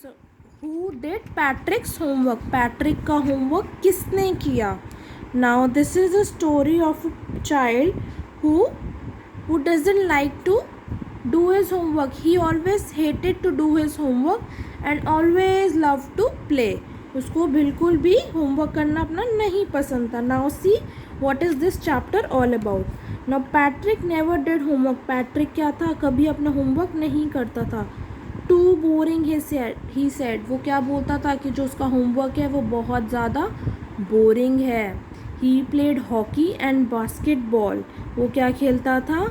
So, who did Patrick's homework? Patrick का homework किसने किया? Now this is a story of a child who doesn't like to do his homework. He always hated to do his homework and always loved to play. उसको बिल्कुल भी homework करना अपना नहीं पसंद था. Now see what is this chapter all about. Now Patrick never did homework. Patrick क्या था, कभी अपना homework नहीं करता था. टू बोरिंग ही सेड, वो क्या बोलता था कि जो उसका होमवर्क है वो बहुत ज़्यादा बोरिंग है. He played hockey and basketball, वो क्या खेलता था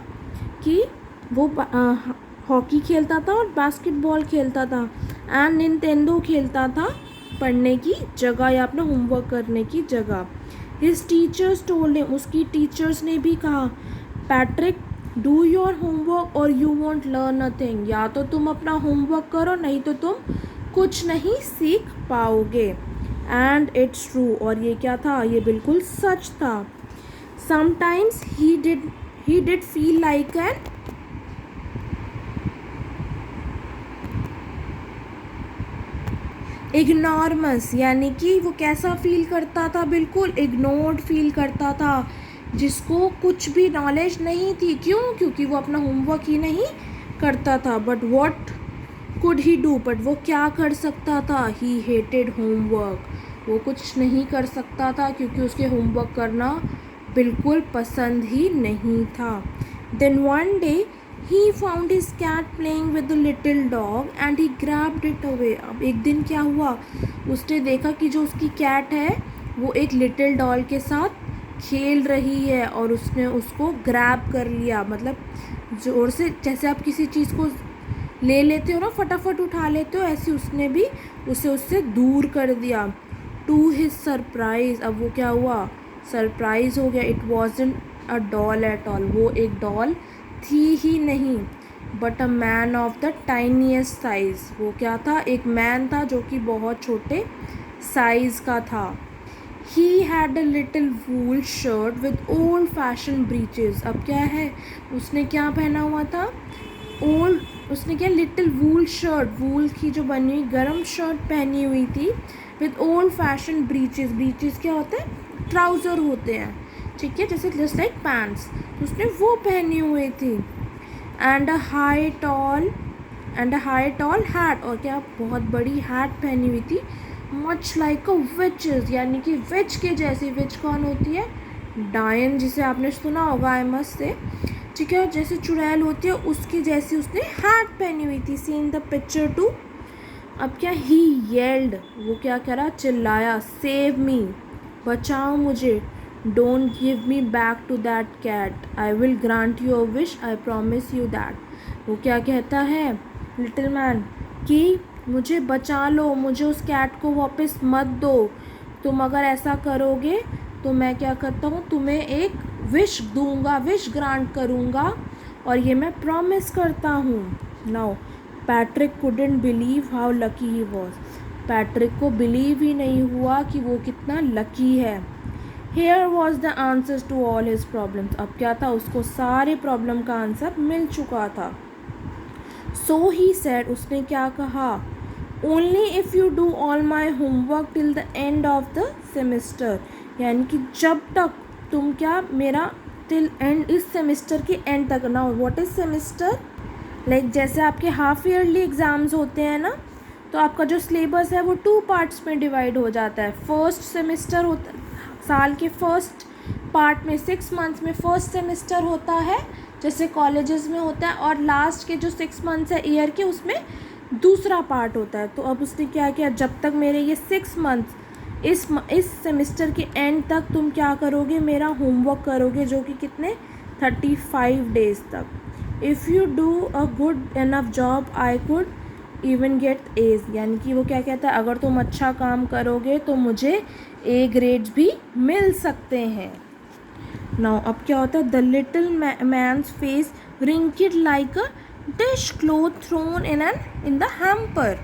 कि वो हॉकी खेलता था और बास्केटबॉल खेलता था. एंड निंटेंडो खेलता था पढ़ने की जगह या अपना होमवर्क करने की जगह. हिज टीचर्स टोल्ड हिम, उसकी टीचर्स ने भी कहा, पैट्रिक डू योर होमवर्क और यू वॉन्ट लर्न नथिंग, या तो तुम अपना होमवर्क करो नहीं तो तुम कुछ नहीं सीख पाओगे. एंड इट्स ट्रू, और ये क्या था, ये बिल्कुल सच था. Sometimes he did feel like an ignoramus, यानी कि वो कैसा फील करता था, बिल्कुल इग्नोर्ड फील करता था, जिसको कुछ भी नॉलेज नहीं थी. क्यों? क्योंकि वो अपना होमवर्क ही नहीं करता था. But what could he do, but वो क्या कर सकता था. ही हेटेड होमवर्क, वो कुछ नहीं कर सकता था क्योंकि उसके होमवर्क करना बिल्कुल पसंद ही नहीं था. Then one day he found his cat playing with the little dog and he grabbed it away. अब एक दिन क्या हुआ, उसने देखा कि जो उसकी कैट है वो एक लिटिल डॉल के साथ खेल रही है और उसने उसको ग्रैब कर लिया. मतलब ज़ोर से, जैसे आप किसी चीज़ को ले लेते हो ना, फटाफट उठा लेते हो, ऐसे उसने भी उसे उससे दूर कर दिया. टू हिज सरप्राइज, अब वो क्या हुआ, सरप्राइज हो गया. It wasn't a doll at all, वो एक डॉल थी ही नहीं, but a man of the tiniest size. वो क्या था, एक मैन था जो कि बहुत छोटे साइज़ का था. He had a little wool shirt with old fashioned breeches. अब क्या है, उसने क्या पहना हुआ था, उसने क्या, लिटिल वूल शर्ट, वूल की जो बनी हुई गर्म शर्ट पहनी हुई थी. With old fashion breaches, breaches क्या होते हैं, ट्राउज़र होते हैं, ठीक है, जैसे जस्ट लाइक पैंट्स, उसने वो पहनी हुई थी. And a high tall hat, और क्या बहुत बड़ी हैट पहनी हुई थी. मच लाइक अ विचेस, यानी कि विच के जैसी. विच कौन होती है, डायन, जिसे आपने सुना होगा आई मस्ट से, ठीक है, जैसे चुड़ैल होती है उसकी जैसी उसने हैट पहनी हुई थी. Seen the picture too. अब क्या, ही येल्ड, वो क्या करा, चिल्लाया, सेव मी, बचाओ मुझे. Don't give me back to that cat, I will grant you a wish, I promise you that. वो क्या कहता है लिटिल मैन कि मुझे बचा लो, मुझे उस कैट को वापस मत दो. तुम अगर ऐसा करोगे तो मैं क्या करता हूँ, तुम्हें एक विश दूंगा, विश ग्रांट करूँगा, और ये मैं प्रॉमिस करता हूँ. Now Patrick couldn't believe how lucky he was. Patrick को बिलीव ही नहीं हुआ कि वो कितना लकी है. Here was the answers to all his problems. अब क्या था, उसको सारे प्रॉब्लम का आंसर मिल चुका था. सो ही सेड, उसने क्या कहा, only if you do all my homework till the end of the semester, यानी कि जब तक तुम क्या, मेरा टिल एंड, इस सेमेस्टर के एंड तक. ना व्हाट इज सेमेस्टर, लाइक जैसे आपके हाफ ईयरली एग्ज़ाम्स होते हैं ना, तो आपका जो सिलेबस है वो 2 पार्ट्स में डिवाइड हो जाता है. फर्स्ट सेमेस्टर होता, साल के फर्स्ट पार्ट में 6 मंथ्स में फर्स्ट सेमेस्टर होता है, जैसे कॉलेजेस में होता है, और लास्ट के जो 6 मंथ्स है ईयर के, उसमें दूसरा पार्ट होता है. तो अब उसने क्या किया, जब तक मेरे ये 6 मंथ्स, इस सेमेस्टर के एंड तक तुम क्या करोगे, मेरा होमवर्क करोगे, जो कि कितने, 35 डेज तक. If you do a good enough job I could even get A's, यानी कि वो क्या कहता है, अगर तुम अच्छा काम करोगे तो मुझे ए ग्रेड्स भी मिल सकते हैं. नाउ अब क्या होता है, the little man's face wrinkled like a dish cloth thrown in the hamper.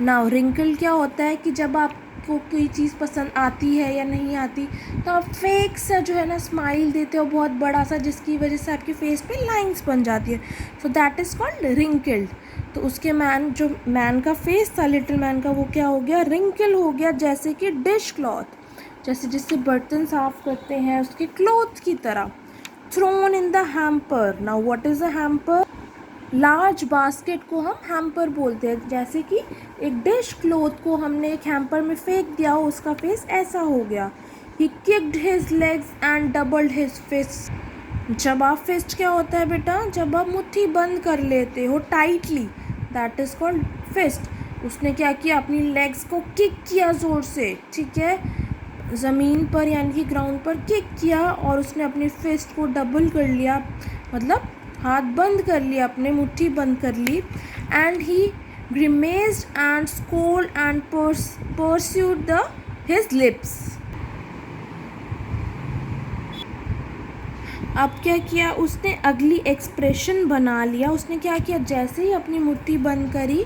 Now wrinkle क्या होता है कि जब आपको कोई चीज़ पसंद आती है या नहीं आती, तो आप फेक सा जो है ना स्माइल देते हो बहुत बड़ा सा, जिसकी वजह से आपके फेस पे लाइंस बन जाती है. So that is called wrinkled. तो उसके जो मैन का फेस था, लिटिल मैन का, वो क्या हो गया, रिंकल हो गया, जैसे कि डिश क्लॉथ, जैसे जिससे बर्तन साफ करते हैं उसके क्लॉथ की तरह। Thrown in the hamper. Now what is a hamper? Large basket को हम हैम्पर बोलते हैं। जैसे कि एक डिश क्लॉथ को हमने एक हैम्पर में फेंक दिया हो, उसका फेस ऐसा हो गया। He kicked his legs and doubled his fist. जब आप फिस्ट क्या होता है बेटा? जब आप मुट्ठी बंद कर लेते हो tightly, that is called fist. उसने क्या किया? अपनी लेग्स को किक किया ज़ोर से, ठीक है, ज़मीन पर यानी कि ग्राउंड पर किक किया, और उसने अपनी फिस्ट को डबल कर लिया, मतलब हाथ बंद कर लिया, अपने मुट्ठी बंद कर ली। And he grimaced and scowled and pursed the his lips. अब क्या किया उसने? अगली एक्सप्रेशन बना लिया। उसने क्या किया? जैसे ही अपनी मुट्ठी बंद करी,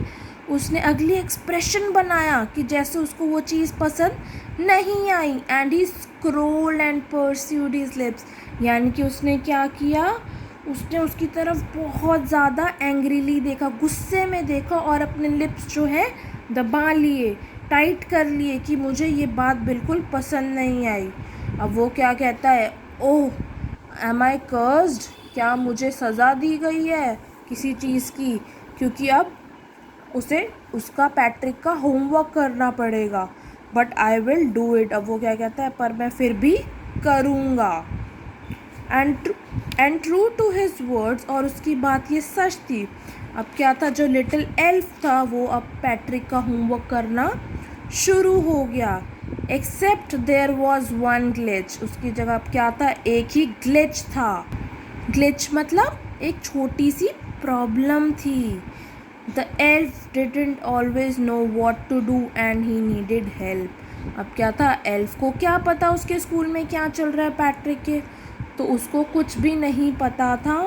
उसने अगली एक्सप्रेशन बनाया कि जैसे उसको वो चीज़ पसंद नहीं आई। And he scowled and pursed his lips, यानी कि उसने क्या किया? उसने उसकी तरफ बहुत ज़्यादा एंग्रीली देखा, गुस्से में देखा, और अपने लिप्स जो है दबा लिए, टाइट कर लिए कि मुझे ये बात बिल्कुल पसंद नहीं आई। अब वो क्या कहता है? ओह, एम आई कर्स्ड? क्या मुझे सज़ा दी गई है किसी चीज़ की? क्योंकि अब उसे उसका पैट्रिक का होमवर्क करना पड़ेगा। But I will do it. अब वो क्या कहता है? पर मैं फिर भी करूँगा। And true to his words, और उसकी बात ये सच थी। अब क्या था? जो लिटिल एल्फ था वो अब पैट्रिक का होमवर्क करना शुरू हो गया। Except there was one glitch. उसकी जगह अब क्या था? एक ही ग्लिच था। ग्लिच मतलब एक छोटी सी प्रॉब्लम थी। The elf didn't always know what to do and he needed help. अब क्या था? एल्फ को क्या पता उसके स्कूल में क्या चल रहा है पैट्रिक के? तो उसको कुछ भी नहीं पता था,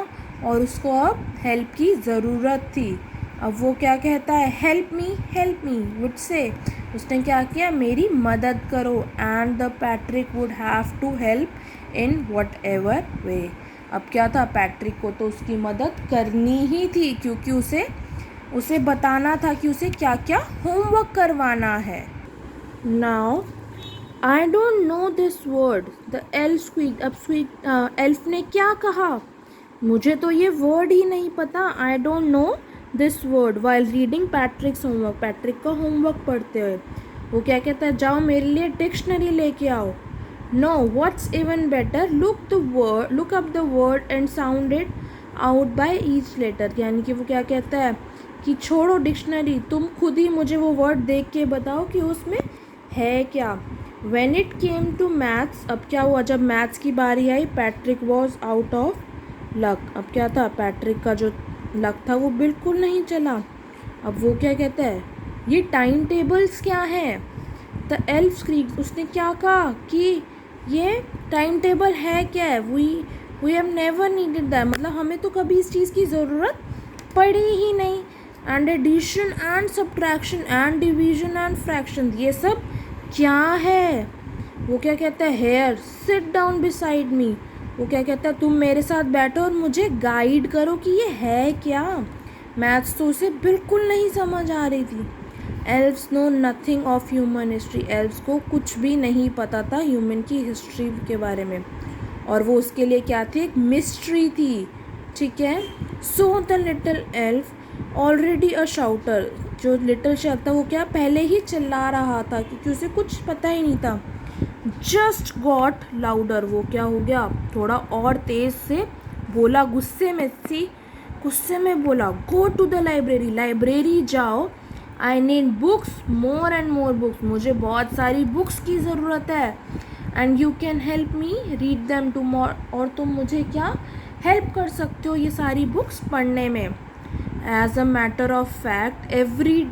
और उसको अब हेल्प की ज़रूरत थी। अब वो क्या कहता है? Help me would say. उसने क्या किया? मेरी मदद करो। And the Patrick would have to help in whatever way. अब क्या था? पैट्रिक को तो उसकी मदद करनी ही थी, क्योंकि उसे बताना था कि उसे क्या क्या होमवर्क करवाना है। Now I don't know this word, the elf squeaked. अब एल्फ ने क्या कहा? मुझे तो ये वर्ड ही नहीं पता। आई don't know this word while reading पैट्रिक्स homework. Patrick का होमवर्क पढ़ते हुए वो क्या कहता है? जाओ मेरे लिए डिक्शनरी लेके आओ। No, what's even better, look up the word and sound it out by each letter. यानी कि वो क्या कहता है कि छोड़ो डिक्शनरी, तुम खुद ही मुझे वो वर्ड देख के बताओ कि उसमें है क्या। When it came to maths, अब क्या हुआ? जब मैथ्स की बारी आई, Patrick was out of luck. अब क्या था? पैट्रिक का जो लक था वो बिल्कुल नहीं चला। अब वो क्या कहता है? ये टाइम टेबल्स क्या हैं? The elf screeched. उसने क्या कहा कि ये टाइम टेबल है क्या है? We have never needed that, मतलब हमें तो कभी इस चीज़ की ज़रूरत पड़ी ही नहीं। And addition and subtraction and division and fraction, ये सब क्या है? वो क्या कहता है? Here sit down beside me. वो क्या कहता है? तुम मेरे साथ बैठो और मुझे गाइड करो कि ये है क्या। मैथ्स तो उसे बिल्कुल नहीं समझ आ रही थी। Elves know nothing of human history. Elves को कुछ भी नहीं पता था ह्यूमन की हिस्ट्री के बारे में, और वो उसके लिए क्या थी? एक मिस्ट्री थी, ठीक है। So the little elf already अ शाउटर। जो लिटिल शाउटर था वो क्या? पहले ही चिल्ला रहा था, क्योंकि उसे कुछ पता ही नहीं था। Just got louder. वो क्या हो गया? थोड़ा और तेज से बोला, गुस्से में बोला। Go to the library, library जाओ। I need books, more and more books. मुझे बहुत सारी बुक्स की ज़रूरत है। And you can help me read them tomorrow, और तुम मुझे क्या हेल्प कर सकते हो ये सारी बुक्स पढ़ने में। As a matter of fact, every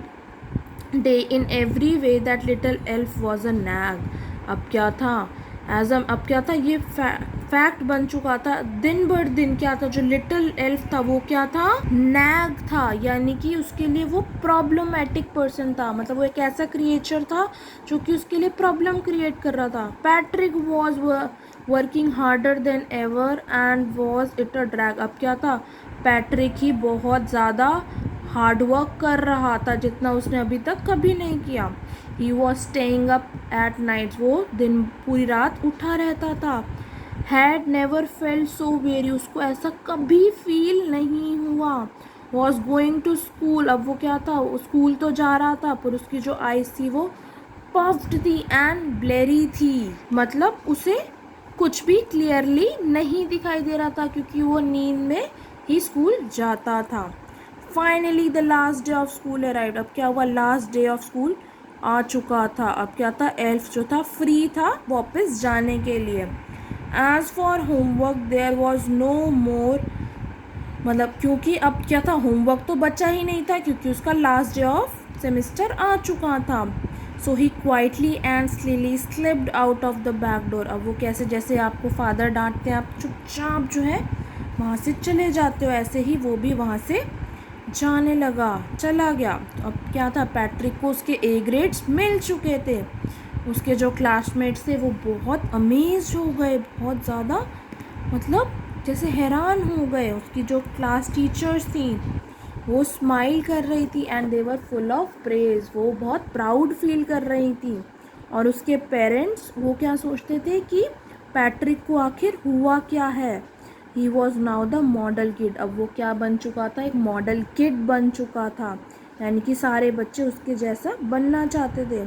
day in every way that little elf was a nag. अब क्या था? अब क्या था? ये फैक्ट बन चुका था। दिन बर दिन क्या था? जो लिटिल एल्फ था वो क्या था? नैग था, यानी कि उसके लिए वो प्रॉब्लमेटिक पर्सन था। मतलब वो एक ऐसा क्रिएचर था जो कि उसके लिए प्रॉब्लम क्रिएट कर रहा था। Patrick was working harder than ever and was it a drag. अब क्या था? पैट्रिक ही बहुत ज़्यादा हार्ड वर्क कर रहा था जितना उसने अभी तक कभी नहीं किया। He was staying up at night, वो दिन पूरी रात उठा रहता था। Had never felt so very, उसको ऐसा कभी फील नहीं हुआ। वॉज गोइंग टू स्कूल, अब वो क्या था, स्कूल तो जा रहा था पर उसकी जो आईज थी वो पफ्ड थी एंड ब्लेरी थी, मतलब उसे कुछ भी क्लियरली नहीं दिखाई दे रहा था क्योंकि वो नींद में ही स्कूल जाता था। Finally the last day of school arrived, अब क्या हुआ, लास्ट डे ऑफ स्कूल आ चुका था। अब क्या था, एल्फ जो था फ्री था वापस जाने के लिए। As for homework there was no more, मतलब क्योंकि अब क्या था, होमवर्क तो बचा ही नहीं था क्योंकि उसका लास्ट डे ऑफ सेमेस्टर आ चुका था। So he quietly and slyly slipped out of the back door, अब वो कैसे, जैसे आपको फादर डांटते हैं आप चुपचाप जो है वहाँ से चले जाते हो, ऐसे ही वो भी वहाँ से जाने लगा, चला गया। तो अब क्या था, पैट्रिक को उसके ए ग्रेड्स मिल चुके थे। उसके जो क्लासमेट्स थे वो बहुत अमेज हो गए, बहुत ज़्यादा, मतलब जैसे हैरान हो गए। उसकी जो क्लास टीचर्स थी वो स्माइल कर रही थी and they were full of praise, वो बहुत प्राउड फील कर रही थी। और उसके पेरेंट्स वो क्या सोचते थे कि पैट्रिक को आखिर हुआ क्या है। He was now the model kid, अब वो क्या बन चुका था, एक मॉडल किड बन चुका था, यानी कि सारे बच्चे उसके जैसा बनना चाहते थे।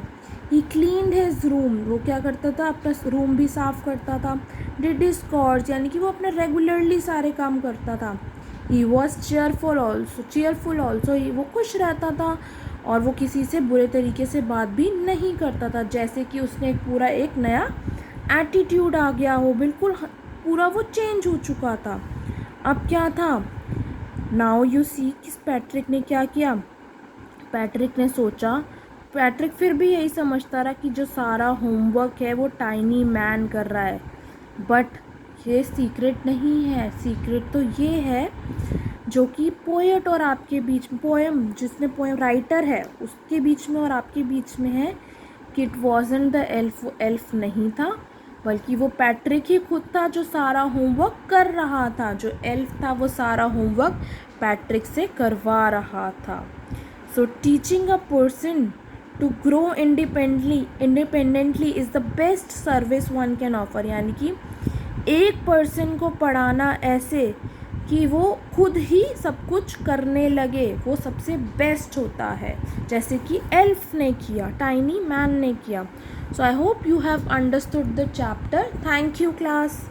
ही क्लीन्ड हिज रूम, वो क्या करता था, अपना रूम भी साफ़ करता था। डिड हिज कोर्स, यानी कि वो अपने रेगुलरली सारे काम करता था। ही वॉज चेयरफुल ऑल्सो, वो खुश रहता था और वो किसी से बुरे तरीके से बात भी नहीं करता था, जैसे कि उसने पूरा एक नया एटीट्यूड आ गया हो, बिल्कुल पूरा वो चेंज हो चुका था। अब क्या था, नाउ यू सी किस पैट्रिक ने क्या किया। पैट्रिक ने सोचा, पैट्रिक फिर भी यही समझता रहा कि जो सारा होमवर्क है वो टाइनी मैन कर रहा है, बट ये सीक्रेट नहीं है। सीक्रेट तो ये है जो कि पोएट और आपके बीच में, पोएम जिसने पोएम राइटर है उसके बीच में और आपके बीच में है कि इट वॉजंट द एल्फ, वो एल्फ नहीं था बल्कि वो पैट्रिक ही खुद था जो सारा होमवर्क कर रहा था। जो एल्फ था वो सारा होमवर्क पैट्रिक से करवा रहा था। So teaching a person to grow independently is the best service one can offer, यानी कि एक पर्सन को पढ़ाना ऐसे कि वो खुद ही सब कुछ करने लगे, वो सबसे बेस्ट होता है, जैसे कि एल्फ ने किया, टाइनी मैन ने किया। So I hope you have understood the chapter. Thank you class.